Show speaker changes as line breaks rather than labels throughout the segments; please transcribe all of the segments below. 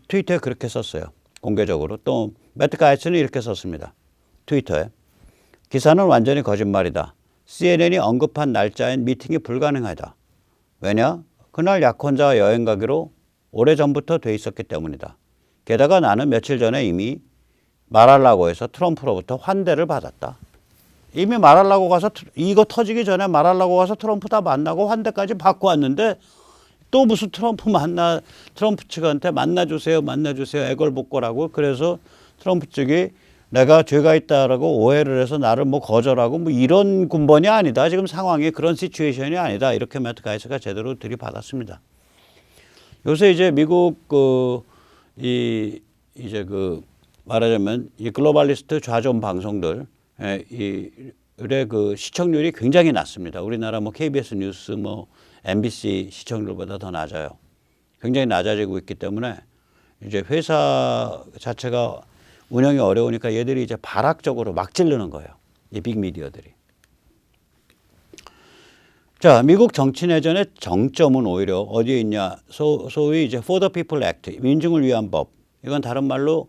트위터에 그렇게 썼어요. 공개적으로. 또 매트 가이츠는 이렇게 썼습니다. 트위터에. 기사는 완전히 거짓말이다. CNN이 언급한 날짜엔 미팅이 불가능하다. 왜냐? 그날 약혼자와 여행 가기로 오래전부터 돼 있었기 때문이다. 게다가 나는 며칠 전에 이미 말하려고 해서 트럼프로부터 환대를 받았다. 이미 말하려고 가서 이거 터지기 전에 말하려고 가서 트럼프 다 만나고 환대까지 받고 왔는데 또 무슨 트럼프 측한테 만나주세요 애걸복걸하고 그래서 트럼프 측이 내가 죄가 있다라고 오해를 해서 나를 뭐 거절하고 뭐 이런 군번이 아니다. 지금 상황이 그런 시츄에이션이 아니다. 이렇게 매트 가이츠가 제대로 들이받았습니다. 요새 이제 미국 이제 말하자면 이 글로벌리스트 좌존 방송들 의 그 시청률이 굉장히 낮습니다. 우리나라 뭐 KBS 뉴스 뭐 MBC 시청률보다 더 낮아요. 굉장히 낮아지고 있기 때문에 이제 회사 자체가 운영이 어려우니까 얘들이 이제 발악적으로 막 지르는 거예요. 이 빅미디어들이. 자, 미국 정치 내전의 정점은 오히려 어디에 있냐? 소위 이제 For the People Act, 민중을 위한 법. 이건 다른 말로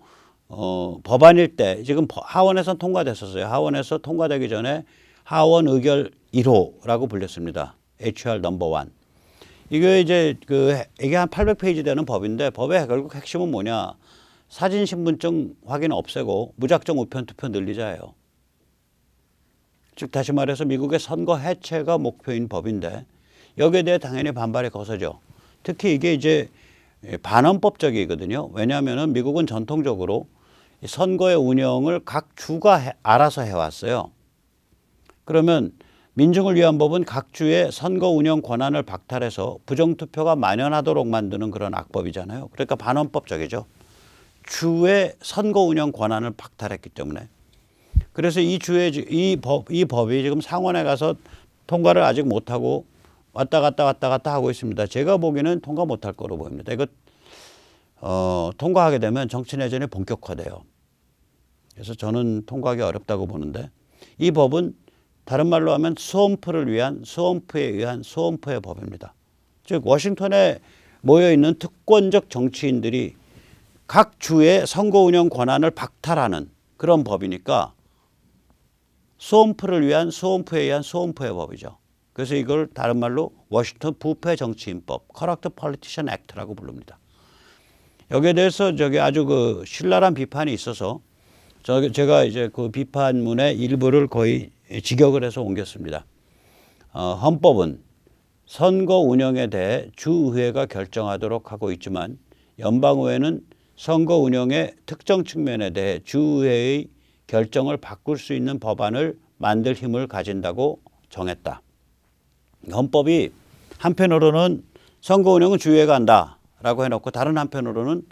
법안일 때 지금 하원에서 통과됐었어요. 하원에서 통과되기 전에 하원 의결 1호라고 불렸습니다. HR 넘버 1. 이게 이제 이게 한 800페이지 되는 법인데 법의 결국 핵심은 뭐냐? 사진 신분증 확인 없애고 무작정 우편 투표 늘리자예요. 즉 다시 말해서 미국의 선거 해체가 목표인 법인데 여기에 대해 당연히 반발이 거세죠. 특히 이게 이제 반헌법적이거든요. 왜냐하면 미국은 전통적으로 선거의 운영을 각 주가 알아서 해왔어요. 그러면 민중을 위한 법은 각 주의 선거 운영 권한을 박탈해서 부정투표가 만연하도록 만드는 그런 악법이잖아요. 그러니까 반헌법적이죠. 주의 선거 운영 권한을 박탈했기 때문에. 그래서 이 법이 지금 상원에 가서 통과를 아직 못하고 왔다 갔다 하고 있습니다. 제가 보기에는 통과 못할 거로 보입니다. 이거 통과하게 되면 정치 내전이 본격화돼요. 그래서 저는 통과하기 어렵다고 보는데 이 법은 다른 말로 하면 스왑프에 의한 스왑프의 법입니다. 즉 워싱턴에 모여있는 특권적 정치인들이 각 주의 선거 운영 권한을 박탈하는 그런 법이니까 스왑프에 의한 스왑프의 법이죠. 그래서 이걸 다른 말로 워싱턴 부패 정치인법, Corrupt Politician Act라고 부릅니다. 여기에 대해서 아주 신랄한 비판이 있어서 제가 이제 그 비판문의 일부를 거의 직역을 해서 옮겼습니다. 헌법은 선거 운영에 대해 주의회가 결정하도록 하고 있지만 연방의회는 선거 운영의 특정 측면에 대해 주의회의 결정을 바꿀 수 있는 법안을 만들 힘을 가진다고 정했다. 헌법이 한편으로는 선거 운영은 주의회가 한다라고 해놓고 다른 한편으로는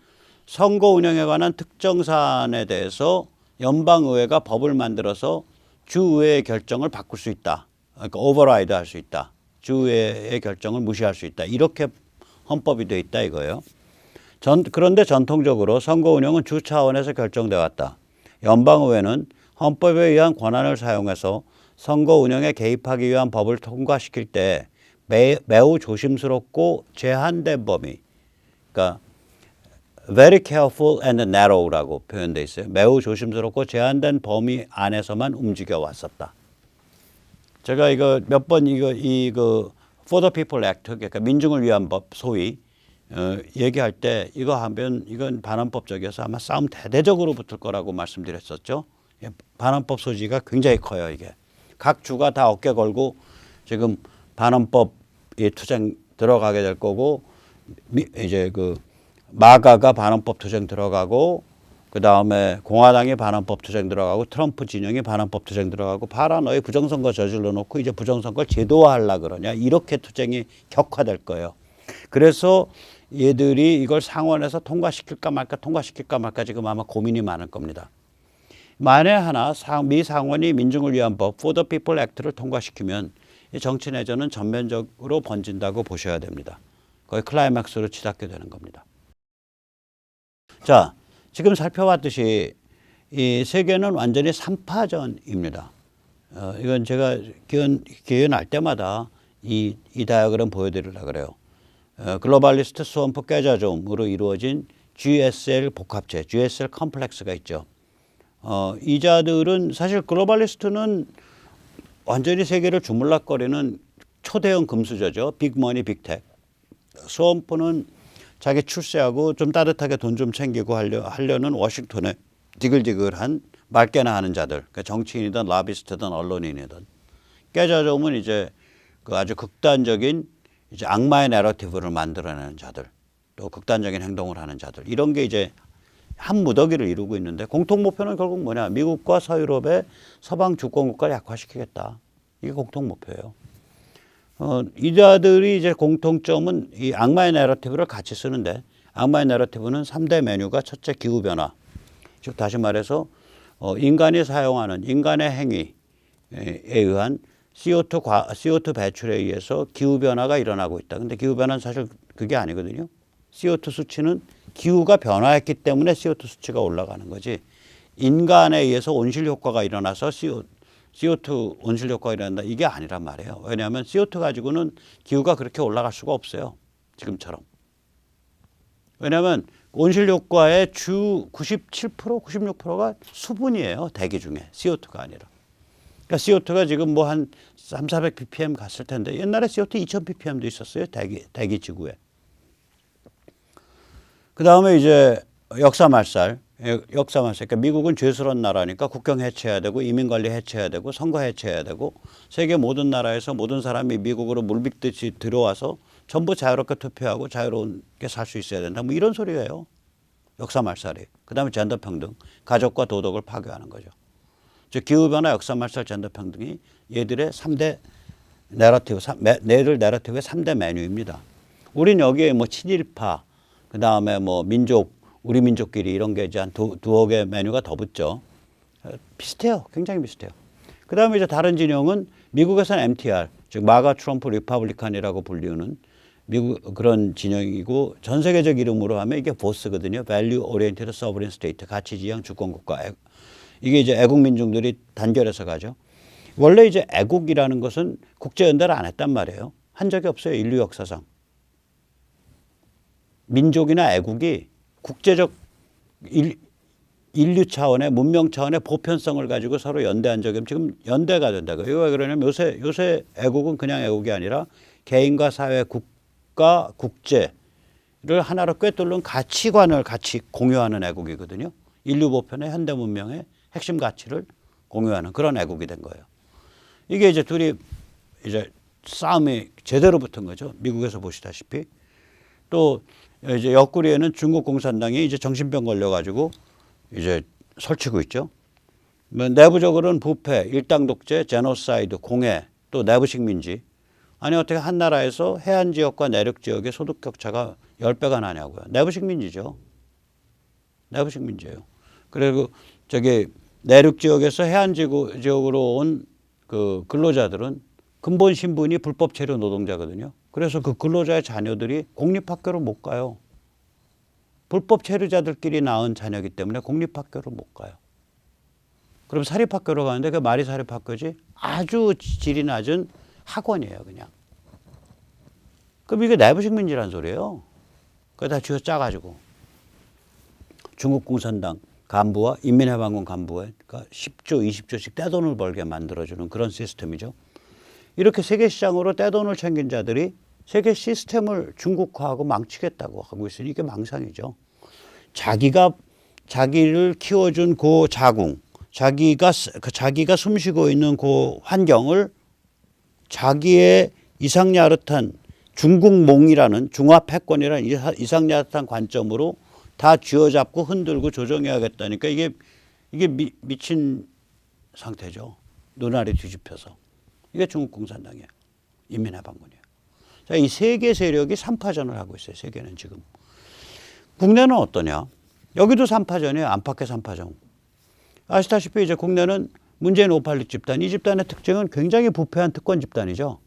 선거 운영에 관한 특정 사안에 대해서 연방의회가 법을 만들어서 주의회의 결정을 바꿀 수 있다. 그러니까 오버라이드 할 수 있다. 주의회의 결정을 무시할 수 있다. 이렇게 헌법이 돼 있다 이거예요. 그런데 전통적으로 선거 운영은 주 차원에서 결정돼 왔다. 연방의회는 헌법에 의한 권한을 사용해서 선거 운영에 개입하기 위한 법을 통과시킬 때 매우 조심스럽고 제한된 범위, 그러니까 very careful and narrow라고 표현되어 있어요. 매우 조심스럽고 제한된 범위 안에서만 움직여 왔었다. 제가 이거 몇 번 For the People Act, 그러니까 민중을 위한 법 소위 얘기할 때 이건 반헌법적이어서 아마 싸움 대대적으로 붙을 거라고 말씀드렸었죠. 반헌법 소지가 굉장히 커요. 이게 각 주가 다 어깨 걸고 지금 반헌법 투쟁 들어가게 될 거고 이제 마가가 반헌법 투쟁 들어가고 그 다음에 공화당이 반헌법 투쟁 들어가고 트럼프 진영이 반헌법 투쟁 들어가고 봐라 너희 부정선거 저질러 놓고 이제 부정선거를 제도화하려 그러냐 이렇게 투쟁이 격화될 거예요. 그래서 얘들이 이걸 상원에서 통과시킬까 말까 지금 아마 고민이 많을 겁니다. 만에 하나 미 상원이 민중을 위한 법 For the People Act를 통과시키면 이 정치 내전은 전면적으로 번진다고 보셔야 됩니다. 거의 클라이맥스로 치닫게 되는 겁니다. 자, 지금 살펴봤듯이 이 세계는 완전히 3파전입니다. 이건 제가 기회 날 때마다 이 다이어그램 보여드리려고 그래요. 글로벌리스트 스왑프 깨자좀으로 이루어진 GSL 복합체, GSL 컴플렉스가 있죠. 이 자들은 사실 글로벌리스트는 완전히 세계를 주물락거리는 초대형 금수저죠. 빅머니, 빅텍. 스왑프는 자기 출세하고 좀 따뜻하게 돈 좀 챙기고 하려는 워싱턴의 디글디글한 말깨나 하는 자들. 그러니까 정치인이든 라비스트든 언론인이든. 깨자점은 이제 그 아주 극단적인 이제 악마의 내러티브를 만들어내는 자들. 또 극단적인 행동을 하는 자들. 이런 게 이제 한 무더기를 이루고 있는데 공통 목표는 결국 뭐냐. 미국과 서유럽의 서방 주권국가를 약화시키겠다. 이게 공통 목표예요. 이자들이 이제 공통점은 이 악마의 내러티브를 같이 쓰는데 악마의 내러티브는 3대 메뉴가 첫째 기후변화. 즉 다시 말해서 인간이 사용하는 인간의 행위에 의한 CO2 배출에 의해서 기후변화가 일어나고 있다. 근데 기후변화는 사실 그게 아니거든요. CO2 수치는 기후가 변화했기 때문에 CO2 수치가 올라가는 거지. 인간에 의해서 온실 효과가 일어나서 CO2 온실 효과가 일어난다. 이게 아니란 말이에요. 왜냐하면 CO2 가지고는 기후가 그렇게 올라갈 수가 없어요. 지금처럼. 왜냐하면 온실 효과의 주 97%, 96%가 수분이에요. 대기 중에. CO2가 아니라. 그러니까 CO2가 지금 뭐 한 300, 400ppm 갔을 텐데 옛날에 CO2 2000ppm도 있었어요. 대기 지구에. 그 다음에 이제 역사말살. 그러니까 미국은 죄스러운 나라니까 국경 해체해야 되고 이민관리 해체해야 되고 선거 해체해야 되고 세계 모든 나라에서 모든 사람이 미국으로 물밀듯이 들어와서 전부 자유롭게 투표하고 자유롭게 살 수 있어야 된다. 뭐 이런 소리예요. 역사말살이. 그 다음에 젠더평등. 가족과 도덕을 파괴하는 거죠. 즉 기후변화, 역사말살, 젠더평등이 얘들의 3대 내러티브, 내러티브의 3대 메뉴입니다. 우린 여기에 뭐 친일파, 그 다음에 뭐 민족, 우리 민족끼리 이런 게 이제 한 두어 개 메뉴가 더 붙죠. 비슷해요. 굉장히 비슷해요. 그 다음에 이제 다른 진영은 미국에서는 MTR, 즉 마가 트럼프 리퍼블리칸이라고 불리는 미국 그런 진영이고 전 세계적 이름으로 하면 이게 보스거든요. Value Oriented Sovereign State, 가치지향 주권국가. 이게 이제 애국 민중들이 단결해서 가죠. 원래 이제 애국이라는 것은 국제연대를 안 했단 말이에요. 한 적이 없어요. 인류 역사상. 민족이나 애국이 국제적 인류 차원의 문명 차원의 보편성을 가지고 서로 연대한 적이 지금 연대가 된다고요. 이거 왜 그러냐면 요새 애국은 그냥 애국이 아니라 개인과 사회, 국가, 국제를 하나로 꿰뚫는 가치관을 같이 공유하는 애국이거든요. 인류 보편의 현대 문명의 핵심 가치를 공유하는 그런 애국이 된 거예요. 이게 이제 둘이 이제 싸움이 제대로 붙은 거죠. 미국에서 보시다시피. 또 이제 옆구리에는 중국 공산당이 이제 정신병 걸려가지고 이제 설치고 있죠. 내부적으로는 부패, 일당 독재, 제노사이드, 공해, 또 내부 식민지. 아니 어떻게 한 나라에서 해안 지역과 내륙 지역의 소득 격차가 10배가 나냐고요. 내부 식민지죠. 내부 식민지예요. 그리고 저기 내륙 지역에서 해안 지역으로 온 그 근로자들은 근본 신분이 불법 체류 노동자거든요. 그래서 그 근로자의 자녀들이 공립학교를 못 가요. 불법 체류자들끼리 낳은 자녀이기 때문에 공립학교를 못 가요. 그럼 사립학교로 가는데 그 말이 사립학교지 아주 질이 낮은 학원이에요, 그냥. 그럼 이게 내부식민지란 소리예요. 그거 다 쥐어 짜가지고. 중국 공산당 간부와 인민해방군 간부가 10조, 20조씩 떼돈을 벌게 만들어주는 그런 시스템이죠. 이렇게 세계 시장으로 떼돈을 챙긴 자들이 세계 시스템을 중국화하고 망치겠다고 하고 있으니 이게 망상이죠. 자기를 키워준 그 자궁, 자기가 숨쉬고 있는 그 환경을 자기의 이상야릇한 중국몽이라는 중화패권이라는 이상야릇한 관점으로 다 쥐어잡고 흔들고 조정해야겠다니까 이게 미친 상태죠. 눈알이 뒤집혀서. 이게 중국 공산당이에요. 인민해방군이에요. 자, 이 세 개 세력이 3파전을 하고 있어요. 세계는 지금. 국내는 어떠냐? 여기도 3파전이에요. 안팎의 3파전. 아시다시피 이제 국내는 문재인 586 집단. 이 집단의 특징은 굉장히 부패한 특권 집단이죠.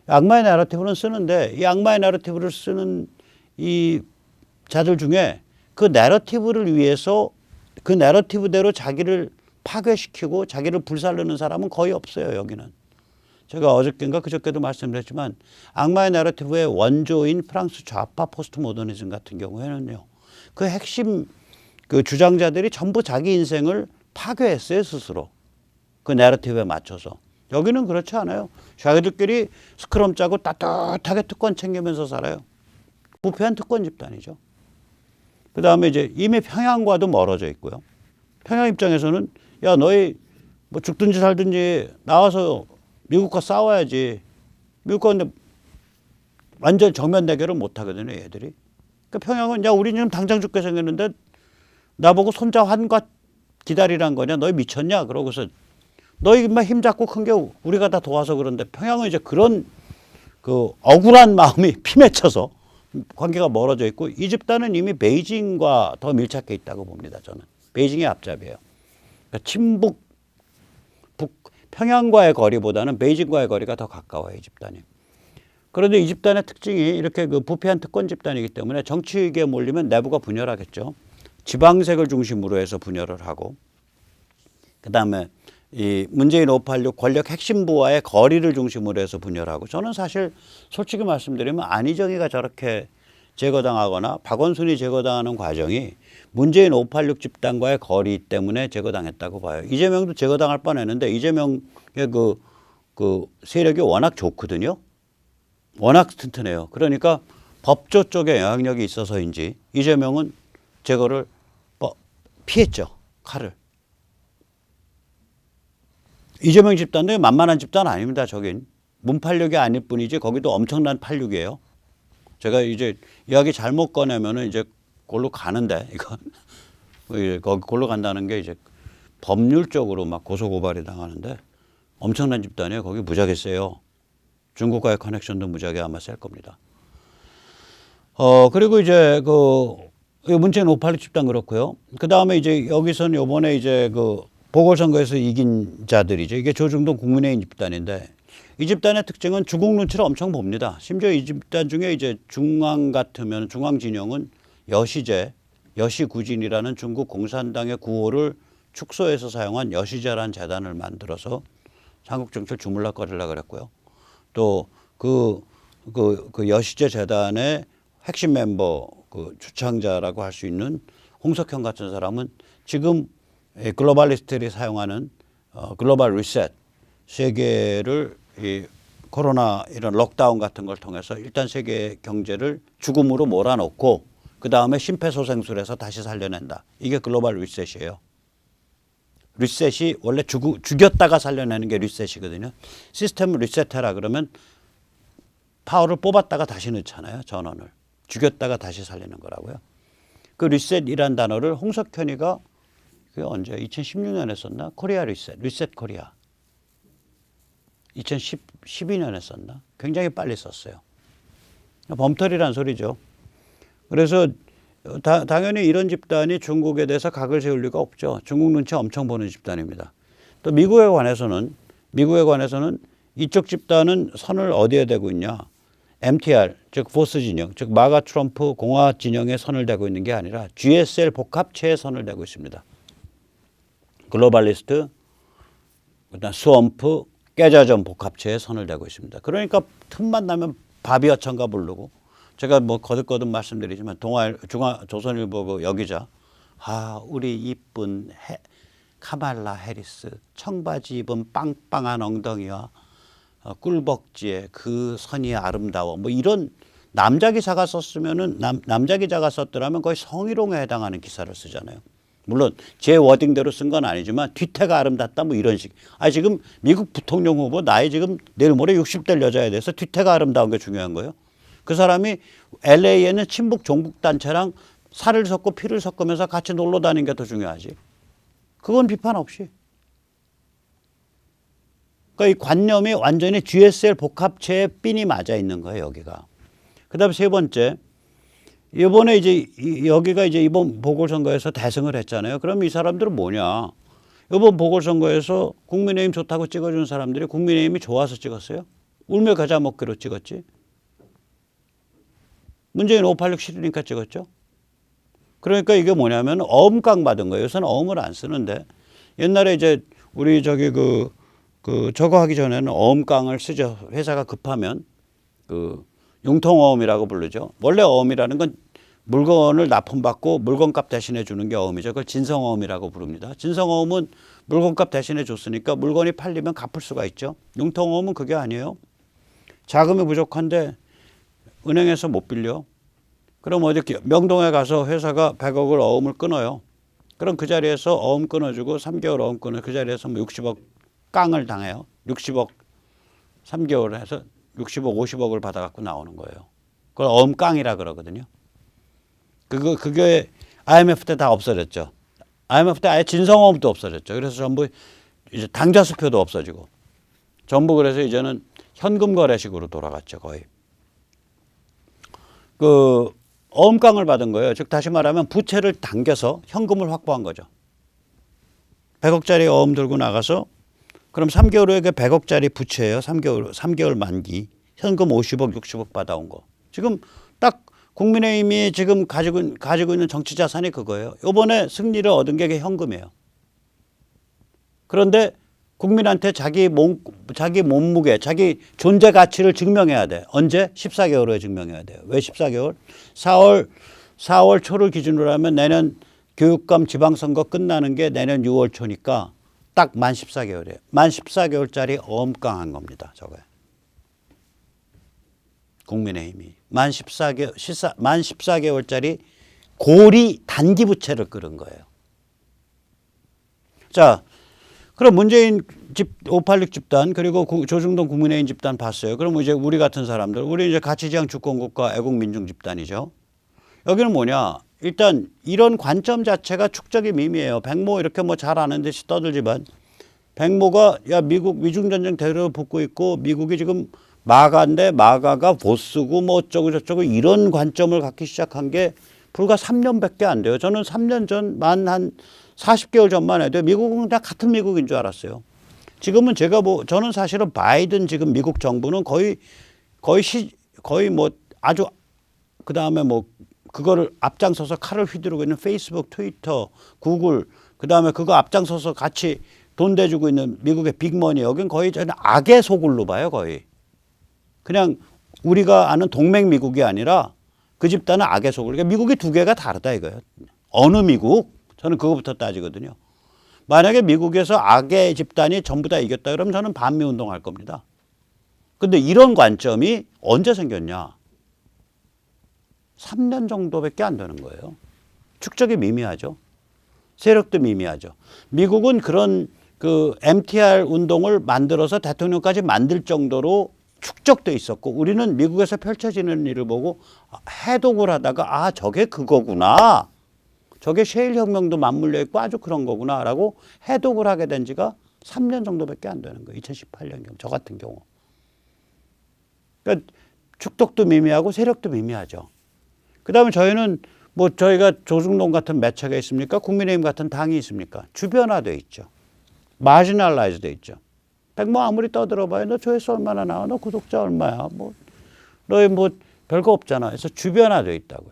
악마의 내러티브는 쓰는데 이 악마의 내러티브를 쓰는 이 자들 중에 그 내러티브를 위해서 그 내러티브대로 자기를 파괴시키고 자기를 불살르는 사람은 거의 없어요. 여기는. 제가 어저께인가 그저께도 말씀드렸지만 악마의 내러티브의 원조인 프랑스 좌파 포스트 모더니즘 같은 경우에는요. 그 핵심 그 주장자들이 전부 자기 인생을 파괴했어요, 스스로. 그 내러티브에 맞춰서. 여기는 그렇지 않아요. 자기들끼리 스크럼 짜고 따뜻하게 특권 챙기면서 살아요. 부패한 특권 집단이죠. 그 다음에 이제 이미 평양과도 멀어져 있고요. 평양 입장에서는 야, 너희 뭐 죽든지 살든지 나와서 미국과 싸워야지. 미국과 근데 완전 정면 대결을 못 하거든요, 얘들이. 그러니까 평양은 야, 우리 지금 당장 죽게 생겼는데 나보고 손자 환과 기다리란 거냐? 너희 미쳤냐? 그러고서 너희 힘 잡고 큰 게 우리가 다 도와서 그런데 평양은 이제 그런 그 억울한 마음이 피맺혀서 관계가 멀어져 있고 이 집단은 이미 베이징과 더 밀착해 있다고 봅니다. 저는 베이징의 앞잡이에요. 그러니까 친북 평양과의 거리보다는 베이징과의 거리가 더 가까워요, 이 집단이. 그런데 이 집단의 특징이 이렇게 그 부패한 특권 집단이기 때문에 정치 위기에 몰리면 내부가 분열하겠죠. 지방색을 중심으로 해서 분열을 하고, 그 다음에 이 문재인 586 권력 핵심부와의 거리를 중심으로 해서 분열하고, 저는 사실 솔직히 말씀드리면 안희정이가 저렇게 제거당하거나 박원순이 제거당하는 과정이 문재인 586 집단과의 거리 때문에 제거당했다고 봐요. 이재명도 제거당할 뻔했는데 이재명의 그 세력이 워낙 좋거든요. 워낙 튼튼해요. 그러니까 법조 쪽에 영향력이 있어서인지 이재명은 제거를 피했죠. 칼을. 이재명 집단도 만만한 집단 아닙니다. 저긴 문팔육이 아닐 뿐이지 거기도 엄청난 팔육이에요. 제가 이제 이야기 잘못 꺼내면은 이제 골로 가는데 이건 거기 골로 간다는 게 이제 법률적으로 막 고소고발이 당하는데 엄청난 집단이에요. 거기 무지하게 세요. 중국과의 커넥션도 무지하게 아마 셀 겁니다. 그리고 이제 그 문재인 586 집단 그렇고요. 그 다음에 이제 여기서는 요번에 이제 그 보궐선거에서 이긴 자들이죠. 이게 조중동 국민의힘 집단인데 이 집단의 특징은 중국 눈치를 엄청 봅니다. 심지어 이 집단 중에 이제 중앙 같으면 중앙 진영은 여시제, 여시구진이라는 중국 공산당의 구호를 축소해서 사용한 여시제라는 재단을 만들어서 삼국 정치를 주물럭거리려고 그랬고요. 또 그 여시제 재단의 핵심 멤버 그 주창자라고 할 수 있는 홍석현 같은 사람은 지금 글로벌리스트들이 사용하는 글로벌 리셋, 세계를 이 코로나 이런 록다운 같은 걸 통해서 일단 세계 경제를 죽음으로 몰아넣고 그 다음에 심폐소생술에서 다시 살려낸다. 이게 글로벌 리셋이에요. 리셋이 원래 죽였다가 살려내는 게 리셋이거든요. 시스템을 리셋해라 그러면 파워를 뽑았다가 다시 넣잖아요. 전원을. 죽였다가 다시 살리는 거라고요. 그 리셋이란 단어를 홍석현이가 그게 언제 2016년에 썼나? 코리아 리셋 코리아. 2012년에 썼나? 굉장히 빨리 썼어요. 범털이란 소리죠. 그래서 당연히 이런 집단이 중국에 대해서 각을 세울 리가 없죠. 중국 눈치 엄청 보는 집단입니다. 또 미국에 관해서는 이쪽 집단은 선을 어디에 대고 있냐? MTR, 즉 포스 진영, 즉 마가 트럼프 공화 진영에 선을 대고 있는 게 아니라 GSL 복합체에 선을 대고 있습니다. 글로벌리스트, 그다음 스왑프, 깨자전 복합체에 선을 대고 있습니다. 그러니까 틈만 나면 바비어천가 부르고 제가 뭐 거듭거듭 말씀드리지만 조선일보 그 여기자 우리 이쁜 카말라 해리스 청바지 입은 빵빵한 엉덩이와 꿀벅지에 그 선이 아름다워 뭐 이런 남자 기자가 썼으면은 남자 기자가 썼더라면 거의 성희롱에 해당하는 기사를 쓰잖아요. 물론 제 워딩대로 쓴 건 아니지만 뒤태가 아름답다 뭐 이런 식. 지금 미국 부통령 후보 나이 지금 내일 모레 60대 여자에 대해서 뒤태가 아름다운 게 중요한 거예요. 그 사람이 LA에는 친북 종북 단체랑 살을 섞고 피를 섞으면서 같이 놀러 다니는 게 더 중요하지. 그건 비판 없이. 그러니까 이 관념이 완전히 GSL 복합체에 핀이 맞아 있는 거예요, 여기가. 그다음에 세 번째, 이번에 이제 여기가 이제 이번 보궐선거에서 대승을 했잖아요. 그럼 이 사람들은 뭐냐? 이번 보궐선거에서 국민의힘 좋다고 찍어준 사람들이 국민의힘이 좋아서 찍었어요. 울며 겨자 먹기로 찍었지. 문재인 586 싫으니까 찍었죠. 그러니까 이게 뭐냐면 어음깡 받은 거예요. 요새는 어음을 안 쓰는데 옛날에 이제 우리 저기 저거 하기 전에는 어음깡을 쓰죠. 회사가 급하면 융통어음이라고 부르죠. 원래 어음이라는 건 물건을 납품받고 물건값 대신해 주는 게 어음이죠. 그걸 진성어음이라고 부릅니다. 진성어음은 물건값 대신해 줬으니까 물건이 팔리면 갚을 수가 있죠. 융통어음은 그게 아니에요. 자금이 부족한데 은행에서 못 빌려. 그럼 어디 명동에 가서 회사가 100억을 어음을 끊어요. 그럼 그 자리에서 어음 끊어주고 3개월 어음 끊어 그 자리에서 뭐 60억 깡을 당해요. 60억 3개월 해서 60억 50억을 받아갖고 나오는 거예요. 그걸 어음 깡이라 그러거든요. 그게 IMF 때 다 없어졌죠. IMF 때 아예 진성어음도 없어졌죠. 그래서 전부 이제 당좌수표도 없어지고 전부 그래서 이제는 현금 거래식으로 돌아갔죠. 거의. 그 어음깡을 받은 거예요. 즉 다시 말하면 부채를 당겨서 현금을 확보한 거죠. 100억짜리 어음 들고 나가서 그럼 3개월 후에 그 100억짜리 부채예요. 3개월 만기. 현금 50억, 60억 받아온 거. 지금 딱 국민의힘이 지금 가지고 있는 정치 자산이 그거예요. 이번에 승리를 얻은 게 현금이에요. 그런데 국민한테 자기 몸무게, 자기 존재 가치를 증명해야 돼. 언제? 14개월 후에 증명해야 돼요. 왜 14개월? 4월 초를 기준으로 하면 내년 교육감 지방선거 끝나는 게 내년 6월 초니까 딱 만 14개월이에요. 만 14개월짜리 어음깡한 겁니다. 저거요. 국민의힘이 만 14개월짜리 고리 단기 부채를 끌은 거예요. 자, 그럼 문재인 586 집단 그리고 조중동 국민의힘 집단 봤어요. 그럼 이제 우리 같은 사람들, 우리 이제 가치지향 주권국가 애국민중 집단이죠. 여기는 뭐냐? 일단 이런 관점 자체가 축적이 미미해요. 백모 이렇게 뭐 잘 아는 듯이 떠들지만 백모가 야 미국 미중전쟁 대를 붙고 있고 미국이 지금 마가인데 마가가 보스고 뭐 어쩌고 저쩌고 이런 관점을 갖기 시작한 게 불과 3년밖에 안 돼요. 저는 3년 전 만 한 40개월 전만 해도 미국은 다 같은 미국인 줄 알았어요. 지금은 저는 사실은 바이든 지금 미국 정부는 거의 뭐 아주 그 다음에 뭐 그거를 앞장서서 칼을 휘두르고 있는 페이스북, 트위터, 구글 그 다음에 그거 앞장서서 같이 돈 대주고 있는 미국의 빅머니 여긴 거의 저는 악의 소굴로 봐요 거의. 그냥 우리가 아는 동맹 미국이 아니라 그 집단은 악의 소굴. 그러니까 미국이 두 개가 다르다 이거예요. 어느 미국? 저는 그거부터 따지거든요. 만약에 미국에서 악의 집단이 전부 다 이겼다 그러면 저는 반미운동할 겁니다. 근데 이런 관점이 언제 생겼냐? 3년 정도밖에 안 되는 거예요. 축적이 미미하죠. 세력도 미미하죠. 미국은 그런 그 MTR 운동을 만들어서 대통령까지 만들 정도로 축적돼 있었고 우리는 미국에서 펼쳐지는 일을 보고 해독을 하다가 아 저게 그거구나. 저게 셰일 혁명도 맞물려 있고 아주 그런 거구나라고 해독을 하게 된 지가 3년 정도밖에 안 되는 거예요. 2018년 경우 저 같은 경우. 그러니까 축적도 미미하고 세력도 미미하죠. 그다음에 저희는 뭐 저희가 조중동 같은 매체가 있습니까? 국민의힘 같은 당이 있습니까? 주변화돼 있죠. 마지널라이즈 돼 있죠. 백모 아무리 떠들어봐요. 너 조회수 얼마나 나와? 너 구독자 얼마야? 뭐 너희 뭐 별거 없잖아. 그래서 주변화돼 있다고요.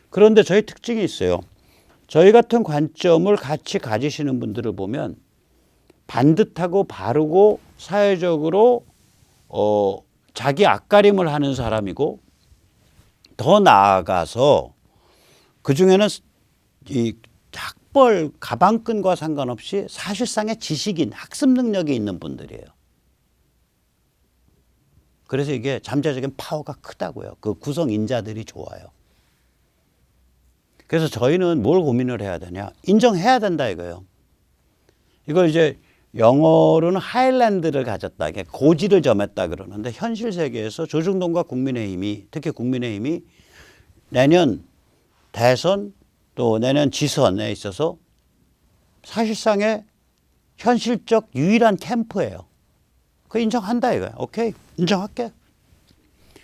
그런데 저희 특징이 있어요. 저희 같은 관점을 같이 가지시는 분들을 보면 반듯하고 바르고 사회적으로 자기 앞가림을 하는 사람이고 더 나아가서 그중에는 이 학벌 가방끈과 상관없이 사실상의 지식인 학습 능력이 있는 분들이에요. 그래서 이게 잠재적인 파워가 크다고요. 그 구성 인자들이 좋아요. 그래서 저희는 뭘 고민을 해야 되냐. 인정해야 된다 이거예요. 이걸 이제 영어로는 하일랜드를 가졌다. 고지를 점했다 그러는데 현실 세계에서 조중동과 국민의힘이 특히 국민의힘이 내년 대선 또 내년 지선에 있어서 사실상의 현실적 유일한 캠프예요. 그거 인정한다 이거야. 오케이. 인정할게.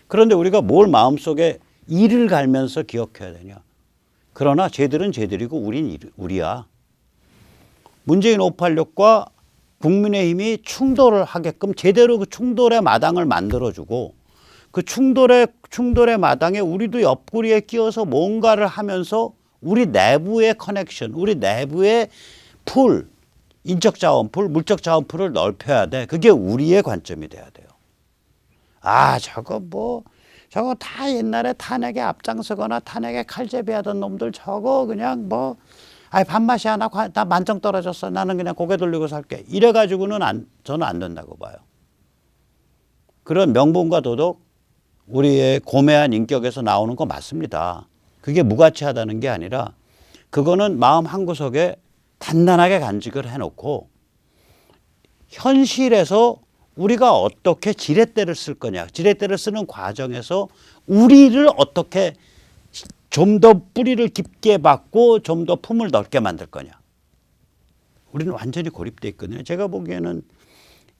그런데 우리가 뭘 마음속에 이를 갈면서 기억해야 되냐. 그러나 쟤들은 쟤들이고 우린 우리야. 문재인 586과 국민의힘이 충돌을 하게끔 제대로 그 충돌의 마당을 만들어주고 그 충돌의 마당에 우리도 옆구리에 끼어서 뭔가를 하면서 우리 내부의 커넥션, 우리 내부의 풀, 인적 자원 풀, 물적 자원 풀을 넓혀야 돼. 그게 우리의 관점이 돼야 돼요. 아, 저거 뭐 저거 다 옛날에 탄핵에 앞장서거나 탄핵에 칼제비하던 놈들 저거 그냥 뭐 아이 밥맛이야 나 만점 떨어졌어 나는 그냥 고개 돌리고 살게 이래가지고는 저는 안 된다고 봐요. 그런 명분과 도덕 우리의 고매한 인격에서 나오는 거 맞습니다. 그게 무가치하다는 게 아니라 그거는 마음 한구석에 단단하게 간직을 해놓고 현실에서 우리가 어떻게 지렛대를 쓸 거냐. 지렛대를 쓰는 과정에서 우리를 어떻게 좀 더 뿌리를 깊게 박고 좀 더 품을 넓게 만들 거냐. 우리는 완전히 고립돼 있거든요. 제가 보기에는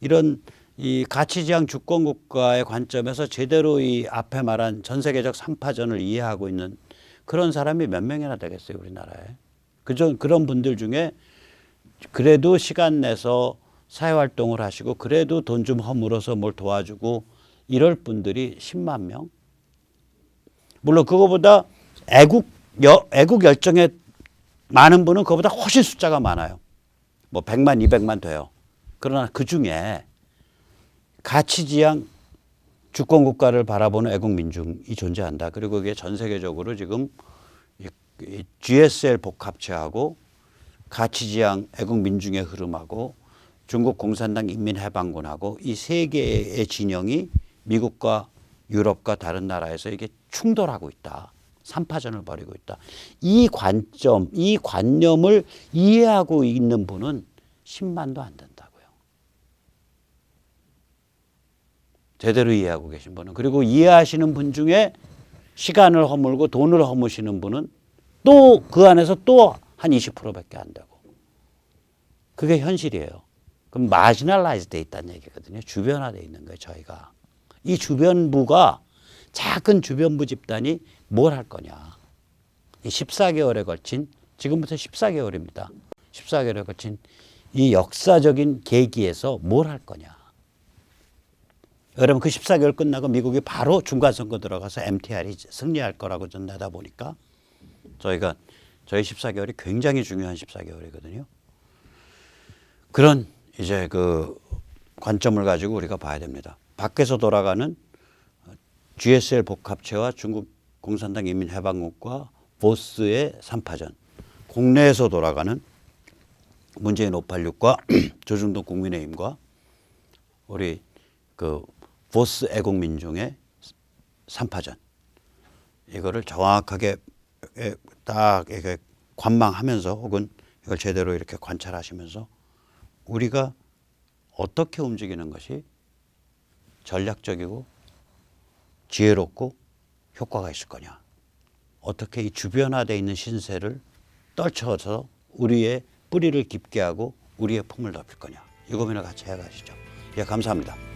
이런 이 가치지향 주권국가의 관점에서 제대로 이 앞에 말한 전 세계적 3파전을 이해하고 있는 그런 사람이 몇 명이나 되겠어요, 우리나라에. 그런 분들 중에 그래도 시간 내서 사회활동을 하시고 그래도 돈 좀 허물어서 뭘 도와주고 이럴 분들이 10만 명. 물론 그거보다 애국 열정에 많은 분은 그거보다 훨씬 숫자가 많아요. 뭐 100만, 200만 돼요. 그러나 그중에 가치지향 주권국가를 바라보는 애국민중이 존재한다. 그리고 그게 전 세계적으로 지금 GSL 복합체하고 가치지향 애국민중의 흐름하고 중국 공산당 인민해방군하고 이 세 개의 진영이 미국과 유럽과 다른 나라에서 이게 충돌하고 있다. 3파전을 벌이고 있다. 이 관점, 이 관념을 이해하고 있는 분은 10만도 안 된다고요. 제대로 이해하고 계신 분은. 그리고 이해하시는 분 중에 시간을 허물고 돈을 허무시는 분은 또 그 안에서 또 한 20%밖에 안 되고. 그게 현실이에요. 그럼 마지널라이즈 돼 있다는 얘기거든요. 주변화돼 있는 거예요, 저희가. 이 주변부가 작은 주변부 집단이 뭘 할 거냐. 이 14개월에 걸친 지금부터 14개월입니다. 14개월에 걸친 이 역사적인 계기에서 뭘 할 거냐. 여러분 그 14개월 끝나고 미국이 바로 중간선거 들어가서 MTR이 승리할 거라고 전 내다보니까 저희 14개월이 굉장히 중요한 14개월이거든요. 그런 이제 그 관점을 가지고 우리가 봐야 됩니다. 밖에서 돌아가는 GSL 복합체와 중국 공산당 인민해방국과 보스의 3파전, 국내에서 돌아가는 문재인 586과 조중동 국민의힘과 우리 그 보스 애국민중의 3파전, 이거를 정확하게 딱 이렇게 관망하면서 혹은 이걸 제대로 이렇게 관찰하시면서 우리가 어떻게 움직이는 것이 전략적이고 지혜롭고 효과가 있을 거냐. 어떻게 이 주변화되어 있는 신세를 떨쳐서 우리의 뿌리를 깊게 하고 우리의 품을 넓힐 거냐. 이 고민을 같이 해가시죠. 예, 감사합니다.